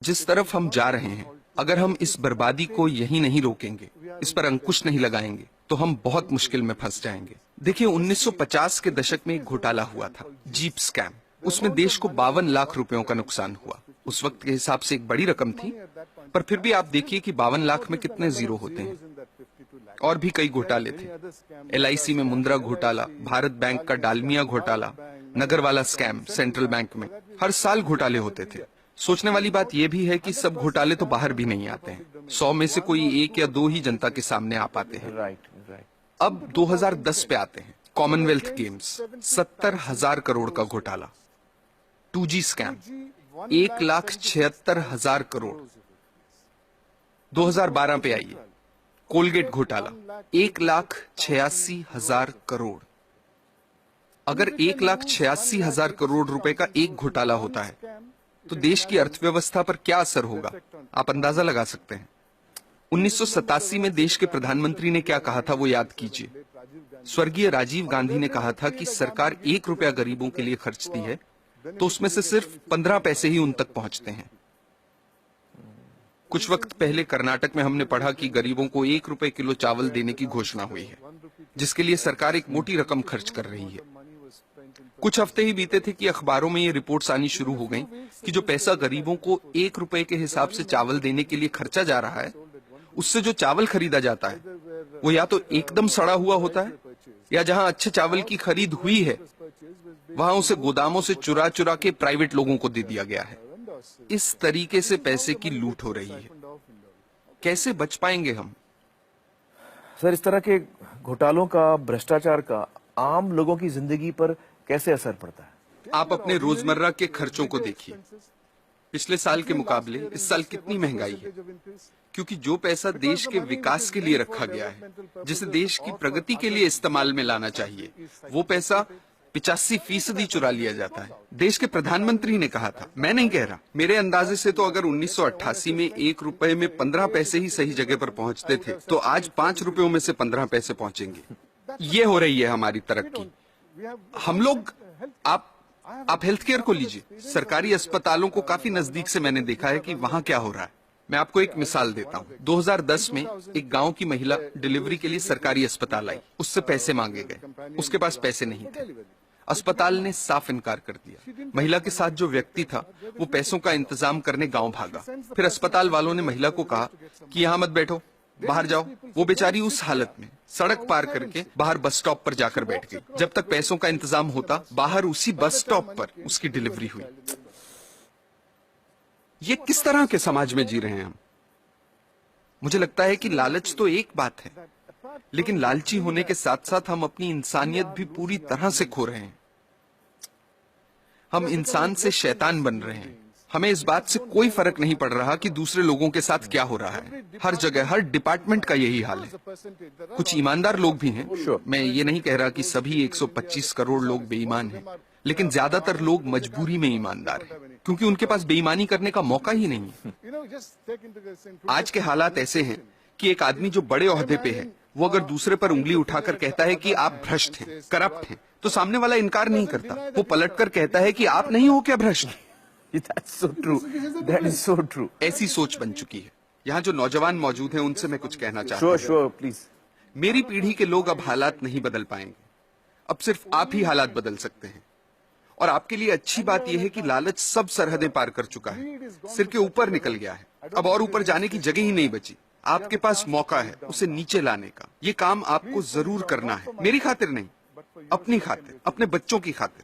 जिस तरफ हम जा रहे हैं, अगर हम इस बर्बादी को यहीं नहीं रोकेंगे, इस पर अंकुश नहीं लगाएंगे, तो हम बहुत मुश्किल में फंस जाएंगे। देखिए, 1950 के दशक में एक घोटाला हुआ था, जीप स्कैम। उसमें देश को 52 लाख रुपयों का नुकसान हुआ। उस वक्त के हिसाब से एक बड़ी रकम थी, पर फिर भी आप देखिए कि 52 लाख में कितने जीरो होते हैं। और भी कई घोटाले थे। LIC में मुंद्रा घोटाला, भारत बैंक का डालमिया घोटाला, नगरवाला स्कैम सेंट्रल बैंक में। हर साल घोटाले होते थे। सोचने वाली बात यह भी है कि सब घोटाले तो बाहर भी नहीं आते हैं। 100 में से कोई 1 या 2 ही जनता के सामने आ पाते हैं। अब 2010 पे आते हैं। कॉमनवेल्थ गेम्स, 70,000 करोड़ का घोटाला। 2G scam, 1,76,000 crore. 2012 पे आइए, कोलगेट घोटाला, 1,86,000 करोड़। अगर 1,86,000 करोड़ रुपए का एक घोटाला होता है, तो देश की अर्थव्यवस्था पर क्या असर होगा, आप अंदाजा लगा सकते हैं। 1987 में देश के प्रधानमंत्री ने क्या कहा था, वो याद कीजिए। स्वर्गीय राजीव गांधी ने कहा था कि सरकार 1 रुपया गरीबों के लिए खर्चती है, तो उसमें से सिर्फ 15 पैसे ही उन तक पहुंचते हैं। कुछ वक्त पहले कर्नाटक में हमने पढ़ा कि गरीबों को 1 रुपए किलो चावल देने की घोषणा हुई है, जिसके लिए सरकार एक मोटी रकम खर्च कर रही है। कुछ हफ्ते ही बीते थे कि अखबारों में ये रिपोर्ट्स आनी शुरू हो गईं कि जो पैसा गरीबों को 1 रुपए के हिसाब से चावल देने के लिए खर्चा जा रहा है, उससे जो चावल खरीदा जाता है, वो या तो एकदम सड़ा हुआ होता है, या जहां अच्छे चावल की खरीद हुई है, वहां उसे गोदामों से चुरा चुरा के प्राइवेट लोगों को दे दिया गया है। इस तरीके से पैसे की लूट हो रही है। कैसे बच पाएंगे हम? सर, इस तरह के घोटालों का, भ्रष्टाचार का आम लोगों की जिंदगी पर कैसे असर पड़ता है? आप अपने रोजमर्रा के खर्चों को देखिए। पिछले साल के मुकाबले इस साल कितनी महंगाई है, क्योंकि जो पैसा देश के विकास के लिए रखा गया है, जिसे देश की प्रगति के लिए इस्तेमाल में लाना चाहिए, वो पैसा 85% चुरा लिया जाता है। देश के प्रधानमंत्री ने कहा था, मैं नहीं कह रहा, मेरे अंदाजे से तो अगर 1988 में 1 रुपए में 15 पैसे ही सही जगह पर पहुंचते थे, तो आज 5 रुपयों में से 15 पैसे पहुंचेंगे। ये हो रही है हमारी तरक्की। हम लोग, आप हेल्थ केयर को लीजिए। सरकारी अस्पतालों को काफी नजदीक से मैंने देखा है कि वहां क्या हो रहा है। मैं आपको एक मिसाल देता हूं। 2010 में एक गांव की महिला डिलीवरी के लिए सरकारी अस्पताल आई। उससे पैसे मांगे गए, उसके पास पैसे नहीं थे। अस्पताल ने साफ इनकार कर दिया। महिला के साथ जो व्यक्ति था, वो पैसों का इंतजाम करने गांव भागा। फिर अस्पताल वालों ने महिला को कहा कि यहां मत बैठो, बाहर जाओ। वो बेचारी उस हालत में सड़क पार करके बाहर बस स्टॉप पर जाकर बैठ गई। जब तक पैसों का इंतजाम होता, बाहर उसी बस स्टॉप पर उसकी डिलीवरी हुई। ये किस तरह के समाज में जी रहे हैं हम? मुझे लगता है कि लालच तो एक बात है, लेकिन लालची होने के साथ साथ हम अपनी इंसानियत भी पूरी तरह से खो रहे हैं। हम इंसान से शैतान बन रहे हैं। हमें इस बात से कोई फर्क नहीं पड़ रहा कि दूसरे लोगों के साथ क्या हो रहा है। हर जगह, हर डिपार्टमेंट का यही हाल है। कुछ ईमानदार लोग भी हैं। मैं ये नहीं कह रहा कि सभी 125 करोड़ लोग बेईमान हैं, लेकिन ज्यादातर लोग मजबूरी में ईमानदार हैं, क्योंकि उनके पास बेईमानी करने का मौका ही नहीं है। आज के हालात ऐसे हैं कि एक आदमी जो बड़े ओहदे पे है, वो अगर दूसरे पर उंगली उठाकर कहता है कि आप भ्रष्ट हैं, करप्ट हैं, तो सामने वाला इनकार नहीं करता। वो पलटकर कहता है कि आप नहीं हो क्या भ्रष्ट? That's so true. That is so true. ऐसी सोच बन चुकी है। यहाँ जो नौजवान मौजूद हैं, उनसे मैं कुछ कहना चाहता हूँ। Sure, please. मेरी पीढ़ी के लोग अब हालात नहीं बदल पाएंगे। अब सिर्फ आप ही हालात बदल सकते हैं। और आपके लिए अच्छी बात यह है कि लालच सब सरहदें पार कर चुका है, सिर के ऊपर निकल गया है। अब और ऊपर जाने की जगह ही नहीं बची। आपके पास मौका है उसे नीचे लाने का। ये काम आपको जरूर करना है, मेरी खातिर नहीं, अपनी खातिर, अपने बच्चों की खातिर।